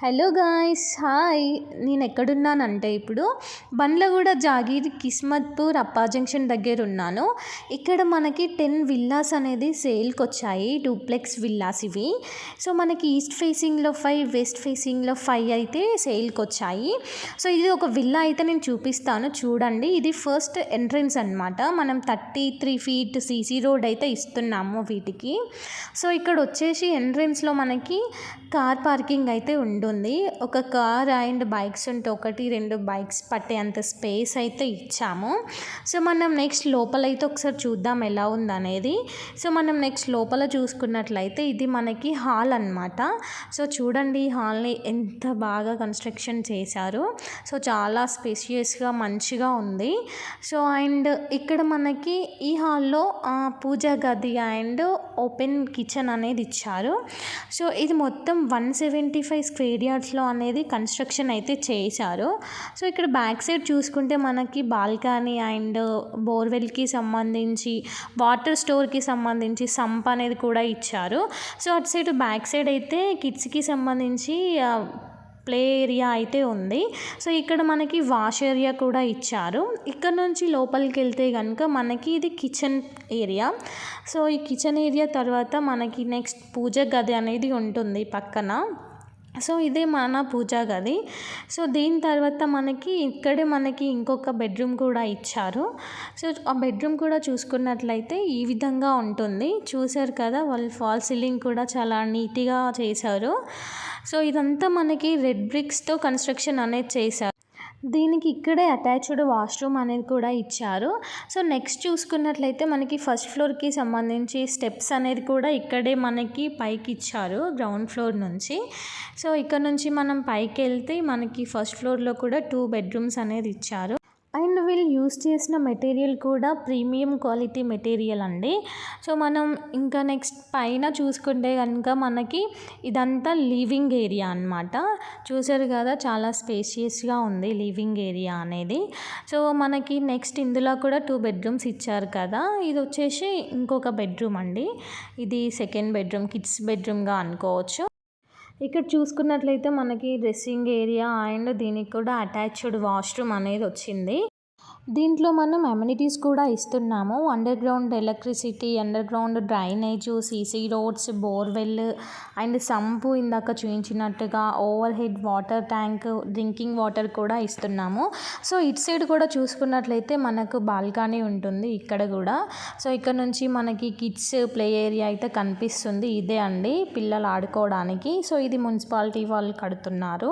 Hello guys, hi. నేను ఎక్కడున్నానంటే ఇప్పుడు బండ్లగూడ జాగీర్ కిస్మత్పూర్ అప్పా జంక్షన్ దగ్గర ఉన్నాను. ఇక్కడ మనకి 10 విల్లాస్ అనేది సేల్కి వచ్చాయి, డూప్లెక్స్ విల్లాస్ ఇవి. సో మనకి ఈస్ట్ ఫేసింగ్లో 5, వెస్ట్ ఫేసింగ్లో 5 అయితే సేల్కి వచ్చాయి. సో ఇది ఒక విల్లా అయితే నేను చూపిస్తాను చూడండి. ఇది ఫస్ట్ ఎంట్రన్స్ అనమాట. మనం 33 ఫీట్ సీసీ రోడ్ అయితే ఇస్తున్నాము వీటికి. సో ఇక్కడ వచ్చేసి ఎంట్రన్స్లో మనకి కార్ పార్కింగ్ అయితే ఉంటుంది. ఒక కార్ అండ్ బైక్స్ ఉంటే 1-2 బైక్స్ పట్టే అంత స్పేస్ అయితే ఇచ్చాము. సో మనం నెక్స్ట్ లోపలైతే ఒకసారి చూద్దాం ఎలా ఉందనేది. సో మనం నెక్స్ట్ లోపల చూసుకున్నట్లయితే ఇది మనకి హాల్ అనమాట. సో చూడండి హాల్ని ఎంత బాగా కన్స్ట్రక్షన్ చేశారు. సో చాలా స్పేషియస్గా మంచిగా ఉంది. సో అండ్ ఇక్కడ మనకి ఈ హాల్లో పూజా గది అండ్ ఓపెన్ కిచెన్ అనేది ఇచ్చారు. సో ఇది మొత్తం 175 స్క్వేర్ యార్డ్స్లో అనేది కన్స్ట్రక్షన్ అయితే చేశారు. సో ఇక్కడ బ్యాక్ సైడ్ చూసుకుంటే మనకి బాల్కనీ అండ్ బోర్వెల్కి సంబంధించి వాటర్ స్టోర్కి సంబంధించి సంప్ అనేది కూడా ఇచ్చారు. సో అటు సైడ్ బ్యాక్ సైడ్ అయితే కిడ్స్కి సంబంధించి ప్లే ఏరియా అయితే ఉంది. సో ఇక్కడ మనకి వాష్ ఏరియా కూడా ఇచ్చారు. ఇక్కడ నుంచి లోపలికి వెళ్తే కనుక మనకి ఇది కిచెన్ ఏరియా. సో ఈ కిచెన్ ఏరియా తర్వాత మనకి నెక్స్ట్ పూజ గది అనేది ఉంటుంది పక్కన. సో ఇదే మన పూజా గది. సో దీని తర్వాత ఇక్కడే మనకి ఇంకొక బెడ్రూమ్ కూడా ఇచ్చారు. సో ఆ బెడ్రూమ్ కూడా చూసుకున్నట్లయితే ఈ విధంగా ఉంటుంది. చూసారు కదా, వాళ్ళు ఫాల్ సీలింగ్ కూడా చాలా నీట్గా చేశారు. సో ఇదంతా మనకి రెడ్ బ్రిక్స్తో కన్స్ట్రక్షన్ అనేది చేశారు. దీనికి ఇక్కడే అటాచ్డ్ వాష్రూమ్ అనేది కూడా ఇచ్చారు. సో నెక్స్ట్ చూసుకున్నట్లయితే మనకి ఫస్ట్ ఫ్లోర్కి సంబంధించి స్టెప్స్ అనేది కూడా ఇక్కడే మనకి పైకి ఇచ్చారు గ్రౌండ్ ఫ్లోర్ నుంచి. సో ఇక్కడ నుంచి మనం పైకి వెళ్తే మనకి ఫస్ట్ ఫ్లోర్లో కూడా 2 బెడ్రూమ్స్ అనేది ఇచ్చారు. అండ్ వీళ్ళు యూస్ చేసిన మెటీరియల్ కూడా ప్రీమియం క్వాలిటీ మెటీరియల్ అండి. సో మనం ఇంకా నెక్స్ట్ పైన చూసుకుంటే కనుక మనకి ఇదంతా లివింగ్ ఏరియా అనమాట. చూసారు కదా, చాలా స్పేషియస్గా ఉంది లివింగ్ ఏరియా అనేది. సో మనకి నెక్స్ట్ ఇందులో కూడా 2 బెడ్రూమ్స్ ఇచ్చారు కదా. ఇది వచ్చేసి ఇంకొక బెడ్రూమ్ అండి. ఇది సెకండ్ బెడ్రూమ్, కిడ్స్ బెడ్రూమ్గా అనుకోవచ్చు. ఇక్కడ చూసుకున్నట్లయితే మనకి డ్రెస్సింగ్ ఏరియా అండ్ దీనికి కూడా అటాచ్డ్ వాష్రూమ్ అనేది వచ్చింది. దీంట్లో మనం అమ్యూనిటీస్ కూడా ఇస్తున్నాము. Underground electricity, underground drainage, CC roads, borewell and sump ఇందాక చూపించినట్టుగా overhead water tank, drinking water కూడా ఇస్తున్నాము. సో ఇటు సైడ్ కూడా చూసుకున్నట్లయితే మనకు బాల్కనీ ఉంటుంది ఇక్కడ కూడా. సో ఇక్కడ నుంచి మనకి కిడ్స్ ప్లే ఏరియా అయితే కనిపిస్తుంది. ఇదే అండి పిల్లలు ఆడుకోవడానికి. సో ఇది మున్సిపాలిటీ వాళ్ళు కడుతున్నారు.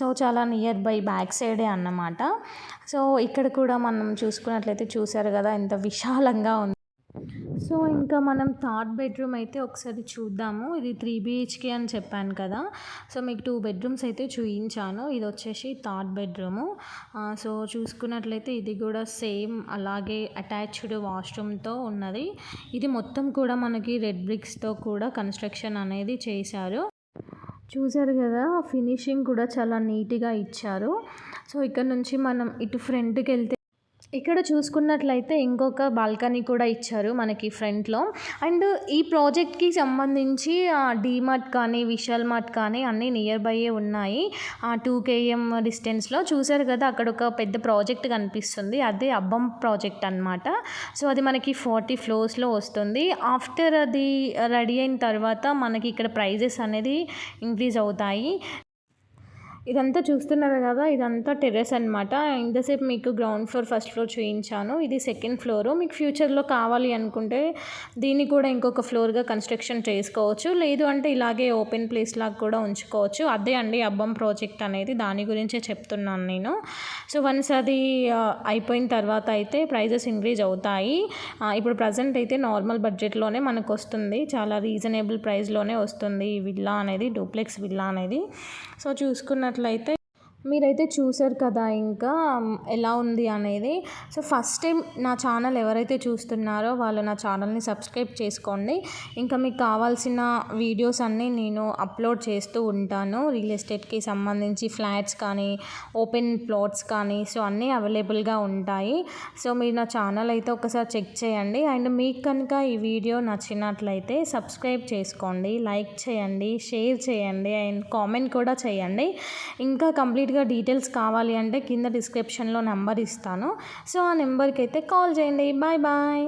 సో చాలా నియర్ బై బ్యాక్ సైడే అన్నమాట. సో ఇక్కడ కూడా మనం చూసుకున్నట్లయితే చూసారు కదా ఎంత విశాలంగా ఉంది. సో ఇంకా మనం థర్డ్ బెడ్రూమ్ అయితే ఒకసారి చూద్దాము. ఇది 3 BHK అని చెప్పాను కదా. సో మీకు 2 బెడ్రూమ్స్ అయితే చూపించాను. ఇది వచ్చేసి థర్డ్ బెడ్రూము. సో చూసుకున్నట్లయితే ఇది కూడా సేమ్ అలాగే అటాచ్డ్ వాష్రూమ్తో ఉన్నది. ఇది మొత్తం కూడా మనకి రెడ్ బ్రిక్స్తో కూడా కన్స్ట్రక్షన్ అనేది చేశారు. చూసారు కదా, ఫినిషింగ్ కూడా చాలా నీట్గా ఇచ్చారు. సో ఇక్కడ నుంచి మనం ఇటు ఫ్రంట్కి వెళ్తే ఇక్కడ చూసుకున్నట్లయితే ఇంకొక బాల్కనీ కూడా ఇచ్చారు మనకి ఫ్రంట్లో. అండ్ ఈ ప్రాజెక్ట్కి సంబంధించి డీమార్ట్ కానీ విశాల్ మార్ట్ కానీ అన్నీ నియర్ బైయే ఉన్నాయి. 2 km డిస్టెన్స్లో. చూసారు కదా, అక్కడ ఒక పెద్ద ప్రాజెక్ట్ కనిపిస్తుంది. అదే అబ్బం ప్రాజెక్ట్ అనమాట. సో అది మనకి 40 ఫ్లోర్స్లో వస్తుంది. ఆఫ్టర్ అది రెడీ అయిన తర్వాత మనకి ఇక్కడ ప్రైజెస్ అనేది ఇంక్రీజ్ అవుతాయి. ఇదంతా చూస్తున్నారు కదా, ఇదంతా టెర్రస్ అనమాట. ఇంతసేపు మీకు గ్రౌండ్ ఫ్లోర్, ఫస్ట్ ఫ్లోర్ చూపించాను. ఇది సెకండ్ ఫ్లోరు. మీకు ఫ్యూచర్లో కావాలి అనుకుంటే దీన్ని కూడా ఇంకొక ఫ్లోర్గా కన్స్ట్రక్షన్ చేసుకోవచ్చు. లేదు అంటే ఇలాగే ఓపెన్ ప్లేస్ లాగా కూడా ఉంచుకోవచ్చు. అదే అండి అబ్బం ప్రాజెక్ట్ అనేది, దాని గురించే చెప్తున్నాను నేను. సో వన్స్ అది అయిపోయిన తర్వాత అయితే ప్రైజెస్ ఇంక్రీజ్ అవుతాయి. ఇప్పుడు ప్రజెంట్ అయితే నార్మల్ బడ్జెట్లోనే మనకు వస్తుంది. చాలా రీజనబుల్ ప్రైస్లోనే వస్తుంది ఈ విల్లా అనేది, డూప్లెక్స్ విల్లా అనేది. సో చూసుకున్నట్లయితే మీరైతే చూసారు కదా ఇంకా ఎలా ఉంది అనేది. సో ఫస్ట్ టైం నా ఛానల్ ఎవరైతే చూస్తున్నారో వాళ్ళు నా ఛానల్ని సబ్స్క్రైబ్ చేసుకోండి. ఇంకా మీకు కావాల్సిన వీడియోస్ అన్నీ నేను అప్లోడ్ చేస్తూ ఉంటాను. రియల్ ఎస్టేట్కి సంబంధించి ఫ్లాట్స్ కానీ ఓపెన్ ప్లాట్స్ కానీ సో అన్నీ అవైలబుల్గా ఉంటాయి. సో మీరు నా ఛానల్ అయితే ఒకసారి చెక్ చేయండి. అండ్ మీకు కనుక ఈ వీడియో నచ్చినట్లయితే సబ్స్క్రైబ్ చేసుకోండి, లైక్ చేయండి, షేర్ చేయండి అండ్ కామెంట్ కూడా చేయండి. ఇంకా కంప్లీట్గా డీటెయిల్స్ కావాలి అంటే కింద డిస్క్రిప్షన్లో నెంబర్ ఇస్తాను. సో ఆ నెంబర్కి అయితే కాల్ చేయండి. Bye bye.